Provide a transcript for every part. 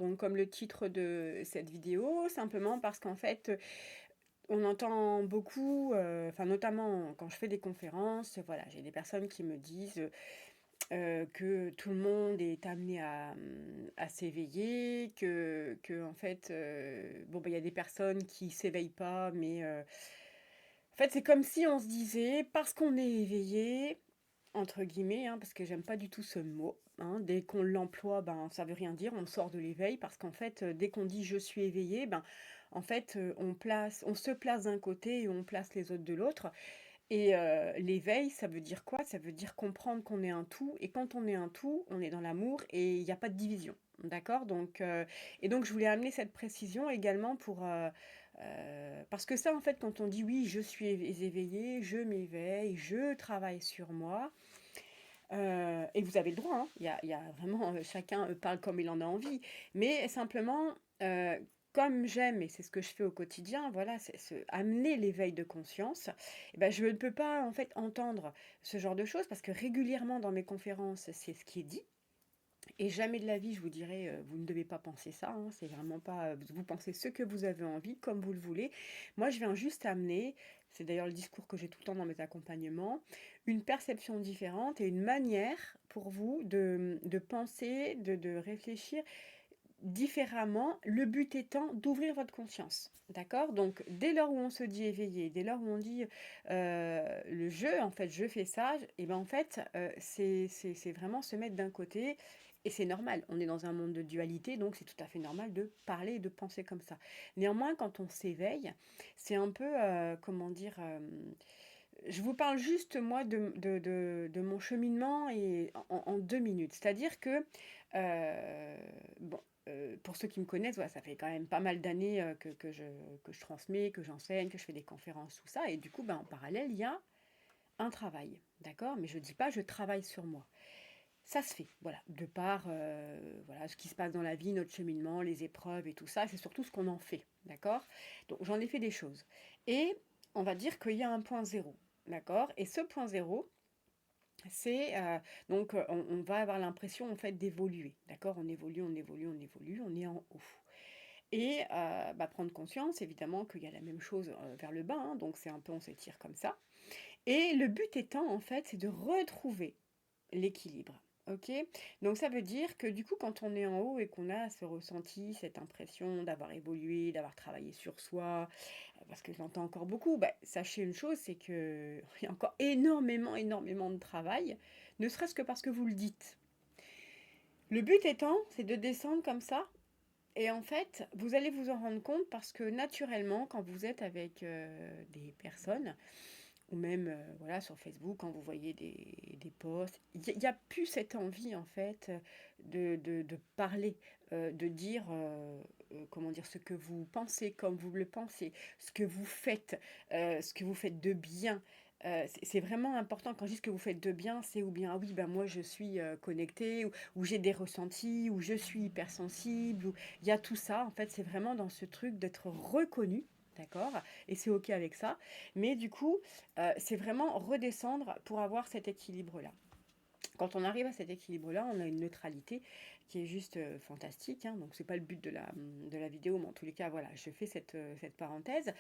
Donc comme le titre de cette vidéo, simplement parce qu'en fait, on entend beaucoup, enfin notamment quand je fais des conférences, voilà, j'ai des personnes qui me disent, que tout le monde est amené à s'éveiller, que en fait, bon, bah, il y a des personnes qui s'éveillent pas, mais en fait, c'est comme si on se disait: «Parce qu'on est éveillé», entre guillemets, hein, parce que j'aime pas du tout ce mot, hein. Dès qu'on l'emploie, ben, ça veut rien dire, on sort de l'éveil parce qu'en fait, dès qu'on dit: «Je suis éveillé», ben, en fait, on se place d'un côté et on place les autres de l'autre et l'éveil, ça veut dire quoi? Ça veut dire comprendre qu'on est un tout et quand on est un tout, on est dans l'amour et il y a pas de division. D'accord? Donc et donc je voulais amener cette précision également pour, parce que ça, en fait, quand on dit: «Oui, je suis éveillé, je m'éveille, je travaille sur moi», et vous avez le droit, hein, il y a vraiment, chacun, parle comme il en a envie. Mais simplement, comme j'aime et c'est ce que je fais au quotidien, voilà, c'est amener l'éveil de conscience et ben je ne peux pas, en fait, entendre ce genre de choses parce que régulièrement dans mes conférences, c'est ce qui est dit et jamais de la vie je vous dirai, «Vous ne devez pas penser ça», hein, c'est vraiment pas, vous pensez ce que vous avez envie, comme vous le voulez. Moi, je viens juste amener, c'est d'ailleurs le discours que j'ai tout le temps dans mes accompagnements, une perception différente et une manière pour vous de penser, de réfléchir différemment, le but étant d'ouvrir votre conscience, d'accord? Donc dès lors où on se dit éveillé, dès lors où on dit, le «je», en fait, «je fais ça», et ben, en fait, c'est vraiment se mettre d'un côté et c'est normal. On est dans un monde de dualité, donc c'est tout à fait normal de parler et de penser comme ça. Néanmoins, quand on s'éveille, c'est un peu, comment dire? Je vous parle juste moi de mon cheminement et en 2 minutes. C'est-à-dire que, bon, pour ceux qui me connaissent, voilà, ça fait quand même pas mal d'années, que je transmets, que j'enseigne, que je fais des conférences, tout ça et du coup, ben, en parallèle, il y a un travail, d'accord? Mais je dis pas: «Je travaille sur moi». Ça se fait, voilà, de par, voilà, ce qui se passe dans la vie, notre cheminement, les épreuves et tout ça, c'est surtout ce qu'on en fait, d'accord? Donc j'en ai fait des choses et on va dire qu'il y a un point zéro, d'accord? Et ce point zéro, c'est, donc, on va avoir l'impression, en fait, d'évoluer, d'accord? On évolue, on évolue, on évolue, on est en haut et bah, prendre conscience évidemment qu'il y a la même chose, vers le bas, hein, donc c'est un peu on s'étire comme ça et le but étant, en fait, c'est de retrouver l'équilibre, OK? Donc ça veut dire que du coup, quand on est en haut et qu'on a ce ressenti, cette impression d'avoir évolué, d'avoir travaillé sur soi, parce que j'entends encore beaucoup, bah, sachez une chose, c'est qu'il y a encore énormément, énormément de travail, ne serait-ce que parce que vous le dites. Le but étant, c'est de descendre comme ça et en fait, vous allez vous en rendre compte parce que naturellement, quand vous êtes avec, des personnes ou même, voilà, sur Facebook, quand vous voyez des posts, il y a plus cette envie, en fait, de parler, de dire, comment dire? Ce que vous pensez, comme vous le pensez, ce que vous faites de bien. C'est vraiment important. Quand je dis ce que vous faites de bien, c'est ou bien: «Ah oui, ben, moi, je suis, connecté ou j'ai des ressentis ou je suis hypersensible» ou il y a tout ça, en fait, c'est vraiment dans ce truc d'être reconnu, d'accord? Et c'est OK avec ça. Mais du coup, c'est vraiment redescendre pour avoir cet équilibre-là. Quand on arrive à cet équilibre-là, on a une neutralité qui est juste, fantastique, hein, donc c'est pas le but de la vidéo, mais en tous les cas, voilà, je fais cette parenthèse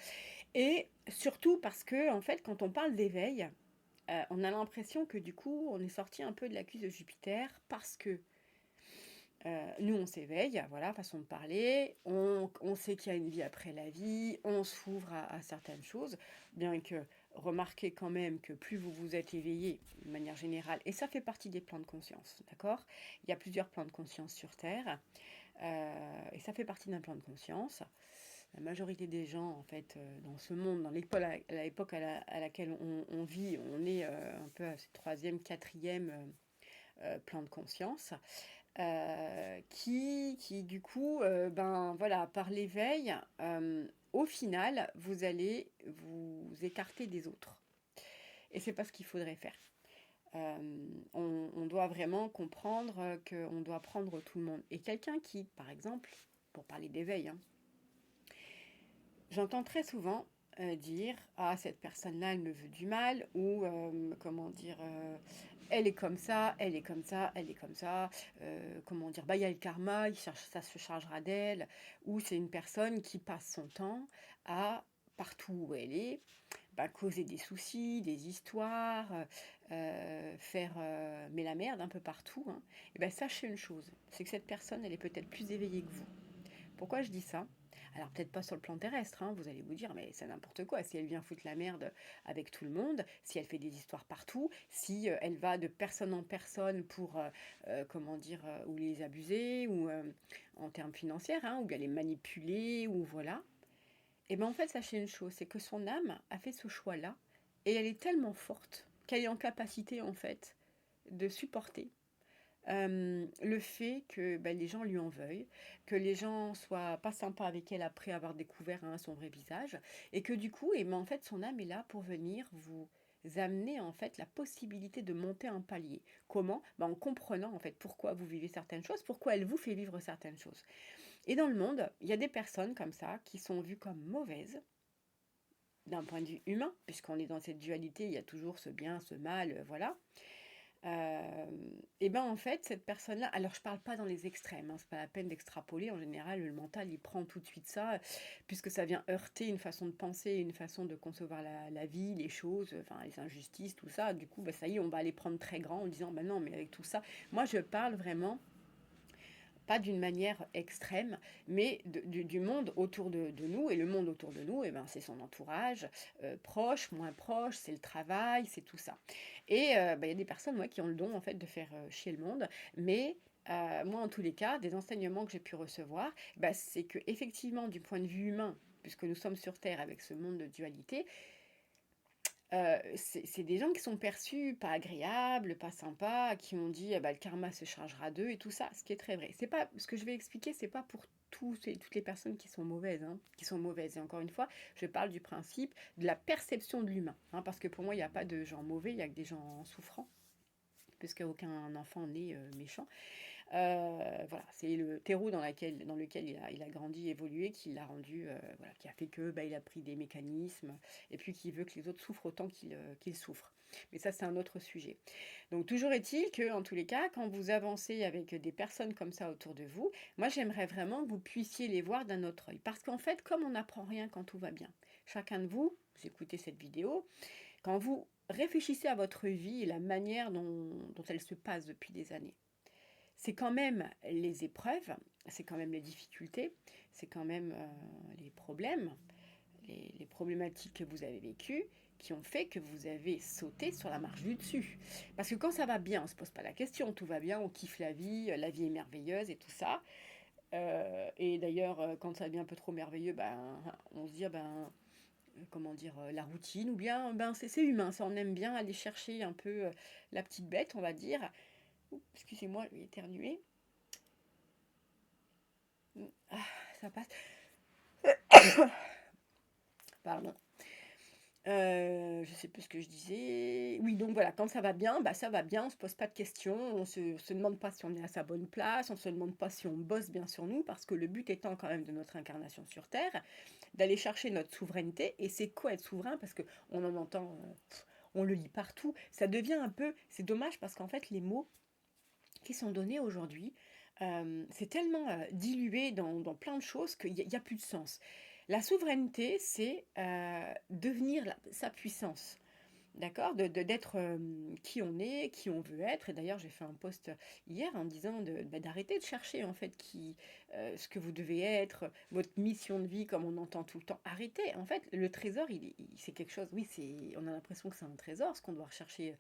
et surtout parce que en fait, quand on parle d'éveil, on a l'impression que du coup, on est sorti un peu de la cuisse de Jupiter parce que nous, on s'éveille, voilà, façon de parler. On sait qu'il y a une vie après la vie, on s'ouvre à certaines choses, bien que remarquez quand même que plus vous vous êtes éveillé, de manière générale, et ça fait partie des plans de conscience, d'accord? Il y a plusieurs plans de conscience sur Terre, et ça fait partie d'un plan de conscience. La majorité des gens, en fait, dans ce monde, dans l'époque à l'époque à laquelle on vit, on est un peu à ce troisième, quatrième plan de conscience qui du coup, ben, voilà, par l'éveil, au final, vous allez vous écarter des autres et c'est pas ce qu'il faudrait faire. On doit vraiment comprendre, qu'on doit prendre tout le monde et quelqu'un qui, par exemple, pour parler d'éveil, hein, j'entends très souvent, dire: «Ah cette personne-là, elle me veut du mal» ou comment dire? elle est comme ça, elle est comme ça, elle est comme ça, comment dire, bah, il y a le karma, ça se chargera d'elle, ou c'est une personne qui passe son temps à, partout où elle est, bah, causer des soucis, des histoires, faire mais la merde un peu partout, hein. Et ben sachez une chose, c'est que cette personne, elle est peut-être plus éveillée que vous. Pourquoi je dis ça? Alors peut-être pas sur le plan terrestre, hein, vous allez vous dire, mais c'est n'importe quoi, si elle vient foutre la merde avec tout le monde, si elle fait des histoires partout, si elle va de personne en personne pour, comment dire, ou les abuser, ou en termes financiers, hein, ou bien les manipuler, ou voilà. Et bien en fait, sachez une chose, c'est que son âme a fait ce choix-là, et elle est tellement forte qu'elle est en capacité en fait de supporter le fait que bah, les gens lui en veuillent, que les gens soient pas sympas avec elle après avoir découvert hein, son vrai visage, et que du coup, et ben, en fait, son âme est là pour venir vous amener en fait la possibilité de monter un palier. Comment? Ben, en comprenant en fait pourquoi vous vivez certaines choses, pourquoi elle vous fait vivre certaines choses. Et dans le monde, il y a des personnes comme ça qui sont vues comme mauvaises d'un point de vue humain, puisqu'on est dans cette dualité, il y a toujours ce bien, ce mal, voilà. Et ben en fait, cette personne-là, alors je parle pas dans les extrêmes, hein, c'est pas la peine d'extrapoler. En général, le mental il prend tout de suite ça, puisque ça vient heurter une façon de penser, une façon de concevoir la vie, les choses, enfin les injustices, tout ça. Du coup, bah, ça y est, on va les prendre très grand en disant, bah non, mais avec tout ça, moi je parle vraiment pas d'une manière extrême, mais du monde autour de nous. Et le monde autour de nous, eh ben, c'est son entourage, proche, moins proche, c'est le travail, c'est tout ça. Et bah, y a des personnes ouais, qui ont le don en fait, de faire chier le monde, mais moi, en tous les cas, des enseignements que j'ai pu recevoir, bah, c'est que effectivement, du point de vue humain, puisque nous sommes sur Terre avec ce monde de dualité, c'est des gens qui sont perçus pas agréables, pas sympas, qui ont dit: «Ah bah, le karma se chargera d'eux» et tout ça, ce qui est très vrai. C'est pas ce que je vais expliquer, c'est pas pour tous et toutes les personnes qui sont mauvaises, hein, qui sont mauvaises et encore une fois, je parle du principe de la perception de l'humain, hein, parce que pour moi, il y a pas de gens mauvais, il y a que des gens souffrants, puisque aucun enfant n'est, méchant. Voilà, c'est le terreau dans lequel il a grandi, évolué, qui l'a rendu, voilà, qui a fait que bah, il a pris des mécanismes et puis qui veut que les autres souffrent autant qu'il souffre. Mais ça, c'est un autre sujet. Donc, toujours est-il que, en tous les cas, quand vous avancez avec des personnes comme ça autour de vous, moi, j'aimerais vraiment que vous puissiez les voir d'un autre œil. Parce qu'en fait, comme on n'apprend rien quand tout va bien, chacun de vous, vous écoutez cette vidéo, quand vous réfléchissez à votre vie et la manière dont elle se passe depuis des années, c'est quand même les épreuves, c'est quand même les difficultés, c'est quand même les problèmes, les problématiques que vous avez vécues qui ont fait que vous avez sauté sur la marche du dessus. Parce que quand ça va bien, on ne se pose pas la question, tout va bien, on kiffe la vie est merveilleuse et tout ça. Et d'ailleurs, quand ça devient un peu trop merveilleux, ben, on se dit, ben, comment dire, la routine, ou bien ben, c'est humain, ça on aime bien aller chercher un peu la petite bête, on va dire. Oups, excusez-moi, je vais éternuer. Ah, ça passe. Pardon. Je sais plus ce que je disais. Oui, donc voilà, quand ça va bien, bah ça va bien, on se pose pas de questions, on se demande pas si on est à sa bonne place, on se demande pas si on bosse bien sur nous, parce que le but étant quand même de notre incarnation sur Terre, d'aller chercher notre souveraineté. Et c'est quoi être souverain? Parce que on en entend, on le lit partout. Ça devient un peu, c'est dommage parce qu'en fait les mots qui sont donnés aujourd'hui, c'est tellement dilué dans plein de choses qu'il n'y a plus de sens. La souveraineté, c'est devenir sa puissance. D'accord? D'être qui on est, qui on veut être. Et d'ailleurs, j'ai fait un post hier en disant d'arrêter de chercher en fait ce que vous devez être, votre mission de vie comme on entend tout le temps. Arrêtez. En fait, le trésor, c'est quelque chose. Oui, on a l'impression que c'est un trésor, ce qu'on doit rechercher.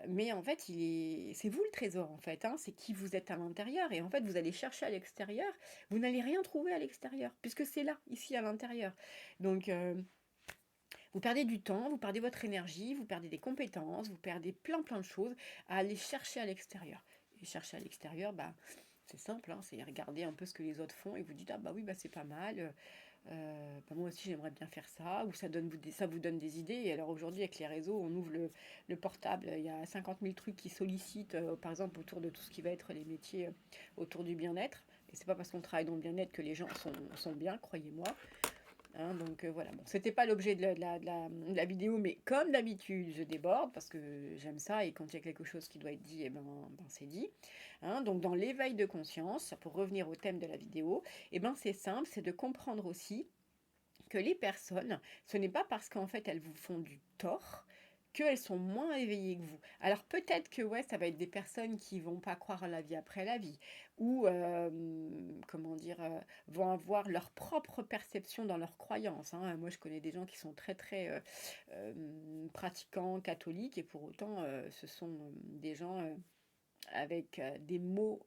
Mais en fait, c'est vous le trésor en fait, hein, c'est qui vous êtes à l'intérieur. Et en fait, vous allez chercher à l'extérieur, vous n'allez rien trouver à l'extérieur, puisque c'est là, ici à l'intérieur. Donc, vous perdez du temps, vous perdez votre énergie, vous perdez des compétences, vous perdez plein de choses à aller chercher à l'extérieur. Et chercher à l'extérieur, bah, c'est simple, hein, c'est regarder un peu ce que les autres font et vous dites, ah bah oui, bah c'est pas mal. Bah moi aussi j'aimerais bien faire ça, ou ça vous donne des idées. Et alors aujourd'hui avec les réseaux, on ouvre le portable, il y a 50 000 trucs qui sollicitent, par exemple autour de tout ce qui va être les métiers autour du bien-être. Et c'est pas parce qu'on travaille dans le bien-être que les gens sont bien, croyez-moi. hein, donc voilà. Bon, c'était pas l'objet de la vidéo, mais comme d'habitude, je déborde parce que j'aime ça et quand il y a quelque chose qui doit être dit, ben c'est dit, hein. Donc dans l'éveil de conscience, pour revenir au thème de la vidéo, c'est simple, c'est de comprendre aussi que les personnes, ce n'est pas parce qu'en fait elles vous font du tort qu'elles sont moins éveillées que vous. Alors peut-être que ouais, ça va être des personnes qui vont pas croire à la vie après la vie, ou comment dire, vont avoir leur propre perception dans leurs croyances, hein. Moi, je connais des gens qui sont très très pratiquants, catholiques, et pour autant, ce sont des gens avec des mots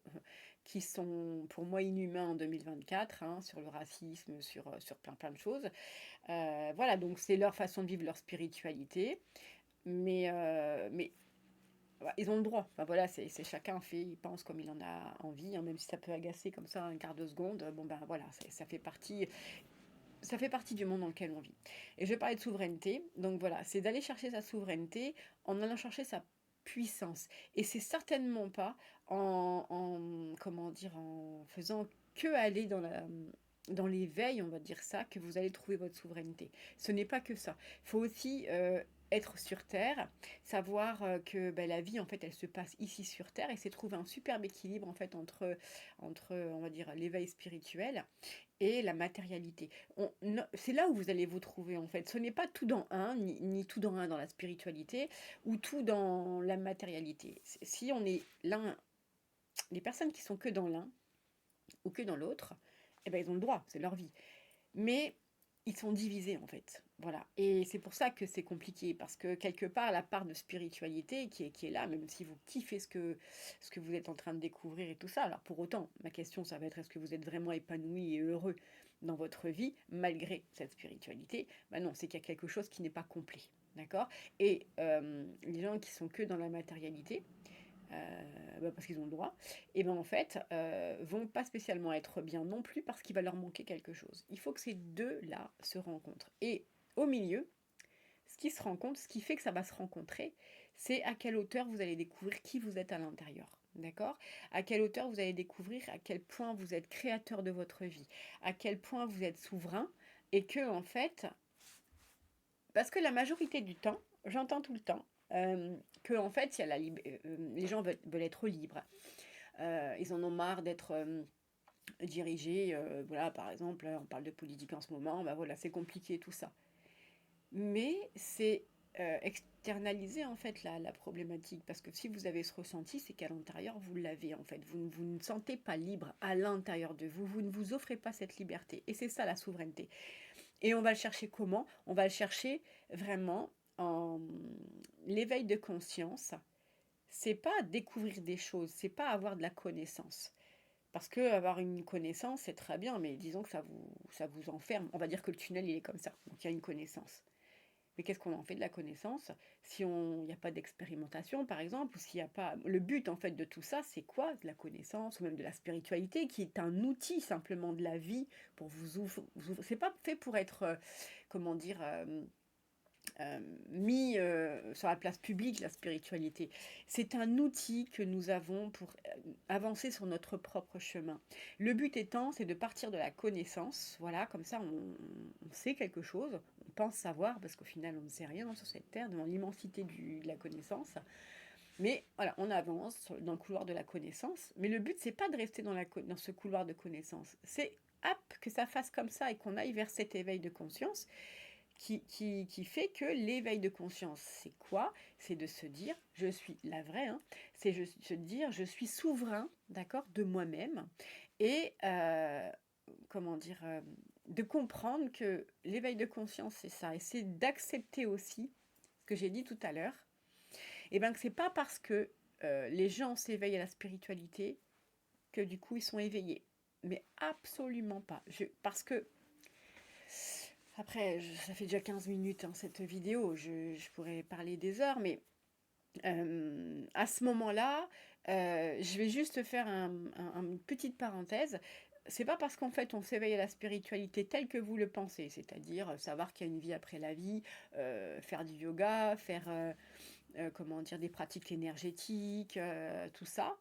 qui sont pour moi inhumains en 2024, hein, sur le racisme, sur plein plein de choses. Voilà, donc c'est leur façon de vivre leur spiritualité, mais bah, ils ont le droit. Enfin voilà, c'est chacun fait, il pense comme il en a envie, hein, même si ça peut agacer comme ça un quart de seconde. Bon ben voilà, ça fait partie du monde dans lequel on vit. Et je vais parler de souveraineté. Donc voilà, c'est d'aller chercher sa souveraineté en allant chercher sa puissance. Et c'est certainement pas comment dire, en faisant que aller dans l'éveil, on va dire ça, que vous allez trouver votre souveraineté. Ce n'est pas que ça. Il faut aussi être sur Terre, savoir que ben, la vie, en fait, elle se passe ici sur Terre, et c'est trouver un superbe équilibre, en fait, entre on va dire, l'éveil spirituel et la matérialité. C'est là où vous allez vous trouver en fait. Ce n'est pas tout dans un, ni tout dans un dans la spiritualité, ou tout dans la matérialité. Si on est l'un, les personnes qui sont que dans l'un ou que dans l'autre, eh ben, ils ont le droit, c'est leur vie. Mais ils sont divisés en fait. Voilà. Et c'est pour ça que c'est compliqué, parce que quelque part, la part de spiritualité qui est là, même si vous kiffez ce que vous êtes en train de découvrir et tout ça, alors pour autant, ma question, ça va être est-ce que vous êtes vraiment épanoui et heureux dans votre vie, malgré cette spiritualité? Ben non, c'est qu'il y a quelque chose qui n'est pas complet. D'accord. Et les gens qui sont que dans la matérialité, parce qu'ils ont le droit, et ben en fait, vont pas spécialement être bien non plus parce qu'il va leur manquer quelque chose. Il faut que ces deux-là se rencontrent. Et au milieu, ce qui se rencontre, ce qui fait que ça va se rencontrer, c'est à quelle hauteur vous allez découvrir qui vous êtes à l'intérieur. D'accord. À quelle hauteur vous allez découvrir à quel point vous êtes créateur de votre vie, à quel point vous êtes souverain, et que en fait, parce que la majorité du temps, j'entends tout le temps, que en fait, il y a les gens veulent être libres. Ils en ont marre d'être dirigés. Voilà, par exemple, on parle de politique en ce moment, bah voilà, c'est compliqué tout ça. Mais c'est externaliser en fait la problématique, parce que si vous avez ce ressenti, c'est qu'à l'intérieur, vous l'avez en fait. Vous ne sentez pas libre à l'intérieur de vous, vous ne vous offrez pas cette liberté. Et c'est ça la souveraineté. Et on va le chercher comment? On va le chercher vraiment en l'éveil de conscience. C'est pas découvrir des choses, c'est pas avoir de la connaissance. Parce que avoir une connaissance, c'est très bien, mais disons que ça vous enferme. On va dire que le tunnel, il est comme ça. Donc il y a une connaissance. Mais qu'est-ce qu'on en fait de la connaissance si il n'y a pas d'expérimentation, par exemple, ou s'il n'y a pas... Le but, en fait, de tout ça, c'est quoi? De la connaissance, ou même de la spiritualité, qui est un outil, simplement, de la vie, pour c'est pas fait pour être, comment dire... mis sur la place publique, la spiritualité. C'est un outil que nous avons pour avancer sur notre propre chemin. Le but étant, c'est de partir de la connaissance, voilà, comme ça on sait quelque chose, on pense savoir, parce qu'au final on ne sait rien sur cette terre, devant l'immensité de la connaissance. Mais voilà, on avance dans le couloir de la connaissance, mais le but c'est pas de rester dans ce couloir de connaissance, c'est hop, que ça fasse comme ça et qu'on aille vers cet éveil de conscience qui fait que l'éveil de conscience, c'est quoi? C'est de se dire, je suis la vraie, hein, c'est se dire, je suis souverain, d'accord, de moi-même, et comment dire, de comprendre que l'éveil de conscience, c'est ça, et c'est d'accepter aussi ce que j'ai dit tout à l'heure, et bien que c'est pas parce que les gens s'éveillent à la spiritualité que du coup ils sont éveillés, mais absolument pas. Parce que après, ça fait déjà 15 minutes, hein, cette vidéo, je pourrais parler des heures, mais à ce moment-là, je vais juste faire une petite parenthèse. C'est pas parce qu'en fait on s'éveille à la spiritualité telle que vous le pensez, c'est-à-dire savoir qu'il y a une vie après la vie, faire du yoga, faire comment dire, des pratiques énergétiques, tout ça,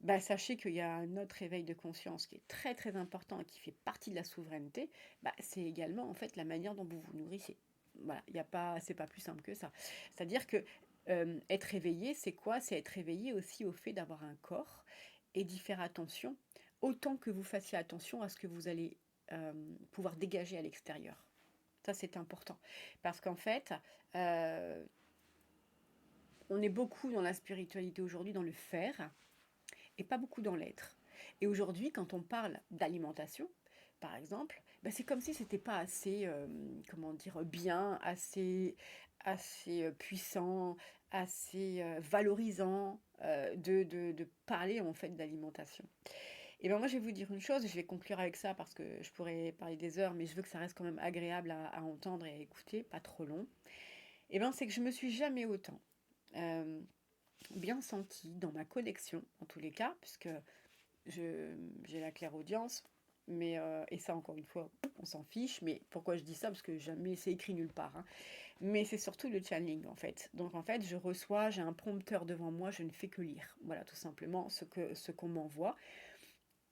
bah, sachez qu'il y a un autre éveil de conscience qui est très très important et qui fait partie de la souveraineté, bah, c'est également en fait la manière dont vous vous nourrissez. Voilà, il y a pas, c'est pas plus simple que ça. C'est-à-dire que être éveillé, c'est quoi? C'est être éveillé aussi au fait d'avoir un corps et d'y faire attention, autant que vous fassiez attention à ce que vous allez pouvoir dégager à l'extérieur. Ça, c'est important. Parce qu'en fait, euh, on est beaucoup dans la spiritualité aujourd'hui, dans le faire, et pas beaucoup dans l'être. Et aujourd'hui, quand on parle d'alimentation, par exemple, bah, c'est comme si c'était pas assez, comment dire, bien, assez puissant, assez valorisant de parler en fait d'alimentation. Et ben moi, je vais vous dire une chose, et je vais conclure avec ça parce que je pourrais parler des heures, mais je veux que ça reste quand même agréable à entendre et à écouter, pas trop long. Et ben c'est que je me suis jamais autant euh, bien sentie dans ma connexion, en tous les cas, puisque j'ai la clairaudience, mais et ça encore une fois, on s'en fiche. Mais pourquoi je dis ça? Parce que jamais c'est écrit nulle part, hein. Mais c'est surtout le channeling en fait. Donc en fait, je reçois, j'ai un prompteur devant moi, je ne fais que lire. Voilà, tout simplement ce qu'on m'envoie.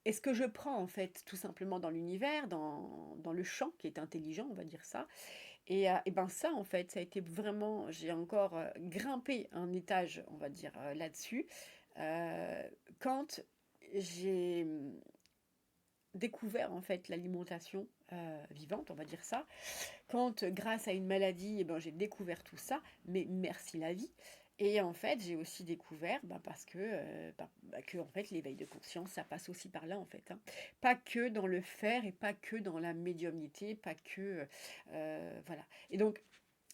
Et ce que je prends en fait, tout simplement dans l'univers, dans le champ qui est intelligent, on va dire ça. Et ben ça en fait, ça a été vraiment, j'ai encore grimpé un étage, on va dire là-dessus, euh, quand j'ai découvert en fait l'alimentation vivante, on va dire ça. Quand grâce à une maladie, eh ben, j'ai découvert tout ça, mais merci la vie. Et en fait, j'ai aussi découvert, bah, parce que, que en fait, l'éveil de conscience, ça passe aussi par là, en fait, hein. Pas que dans le faire et pas que dans la médiumnité, pas que... voilà. Et donc,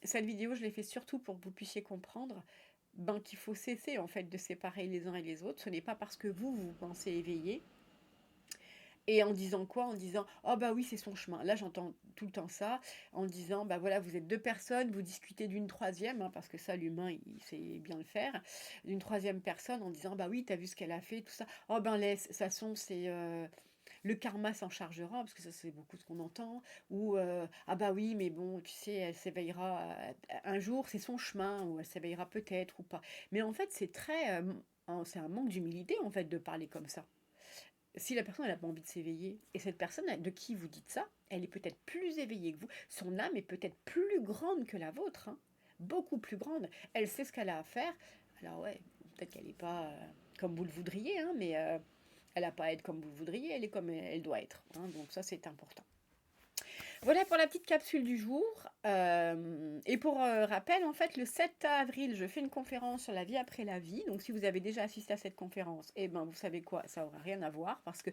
cette vidéo, je l'ai fait surtout pour que vous puissiez comprendre ben, qu'il faut cesser, en fait, de séparer les uns et les autres. Ce n'est pas parce que vous pensez éveillé et en disant quoi? En disant: «Oh bah oui, c'est son chemin». Là, j'entends tout le temps ça, en disant: «Bah voilà, vous êtes 2 personnes, vous discutez d'une troisième, hein, parce que ça, l'humain, il sait bien le faire, d'une troisième personne en disant: «Bah oui, t'as vu ce qu'elle a fait, tout ça. Oh ben laisse, de toute façon, c'est, le karma s'en chargera», parce que ça, c'est beaucoup ce qu'on entend. Ou «Ah bah oui, mais bon, tu sais, elle s'éveillera, un jour, c'est son chemin, ou elle s'éveillera peut-être ou pas». Mais en fait, c'est très, c'est un manque d'humilité, en fait, de parler comme ça. Si la personne n'a pas envie de s'éveiller, et cette personne de qui vous dites ça, elle est peut-être plus éveillée que vous, son âme est peut-être plus grande que la vôtre, hein, beaucoup plus grande, elle sait ce qu'elle a à faire, alors ouais, peut-être qu'elle n'est pas comme vous le voudriez, hein, mais elle n'a pas à être comme vous le voudriez, elle est comme elle doit être, hein, donc ça c'est important. Voilà pour la petite capsule du jour. Et pour rappel, en fait, le 7 avril, je fais une conférence sur la vie après la vie. Donc, si vous avez déjà assisté à cette conférence, eh ben, vous savez quoi, ça n'aura rien à voir parce que,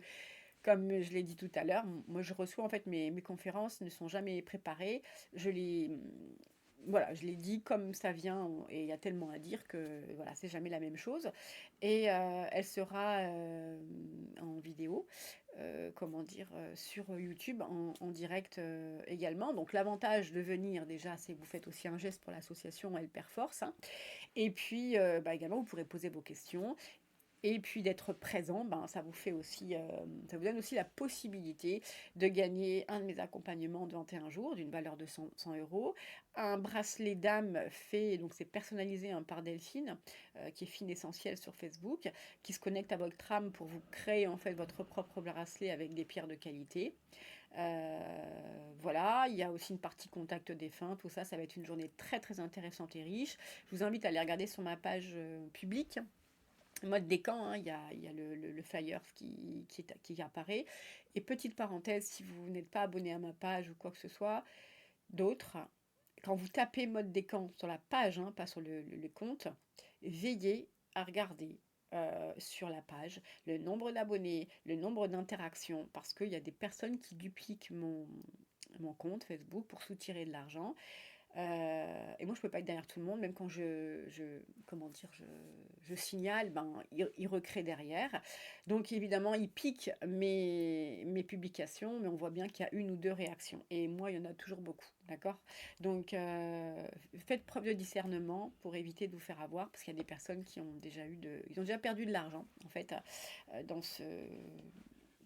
comme je l'ai dit tout à l'heure, moi, je reçois en fait mes conférences ne sont jamais préparées. Je les, voilà, je l'ai dit comme ça vient et il y a tellement à dire que voilà, c'est jamais la même chose. Et elle sera en vidéo, comment dire, sur YouTube en direct également. Donc l'avantage de venir déjà, c'est que vous faites aussi un geste pour l'association Elle Perforce, hein. Et puis bah, également, vous pourrez poser vos questions. Et puis d'être présent, ben, ça vous fait aussi, ça vous donne aussi la possibilité de gagner un de mes accompagnements de 21 jours d'une valeur de 100 euros, un bracelet d'âme fait, donc c'est personnalisé par Delphine, qui est Fine Essentielle sur Facebook, qui se connecte à votre âme pour vous créer en fait votre propre bracelet avec des pierres de qualité. Voilà, il y a aussi une partie contact défunt, tout ça, ça va être une journée très très intéressante et riche. Je vous invite à aller regarder sur ma page publique mode des camps, hein, il y a le flyer qui apparaît. Et petite parenthèse, si vous n'êtes pas abonné à ma page ou quoi que ce soit, d'autres, quand vous tapez mode des camps sur la page, hein, pas sur le compte, veillez à regarder sur la page le nombre d'abonnés, le nombre d'interactions, parce qu'il y a des personnes qui dupliquent mon compte Facebook pour soutirer de l'argent. Et moi, je peux pas être derrière tout le monde, même quand comment dire, je signale, ben, il recrée derrière. Donc, évidemment, il pique mes publications, mais on voit bien qu'il y a une ou deux réactions. Et moi, il y en a toujours beaucoup, d'accord? Donc, faites preuve de discernement pour éviter de vous faire avoir, parce qu'il y a des personnes qui ont déjà ils ont déjà perdu de l'argent, en fait, dans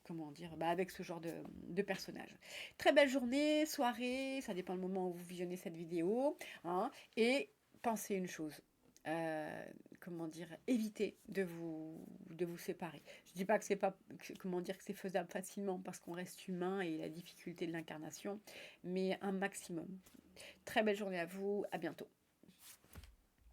comment dire, bah avec ce genre de personnage. Très belle journée, soirée, ça dépend du moment où vous visionnez cette vidéo, hein, et pensez une chose. comment dire, éviter de vous séparer. Je dis pas que c'est pas, comment dire, que c'est faisable facilement parce qu'on reste humain et la difficulté de l'incarnation, mais un maximum. Très belle journée à vous, à bientôt.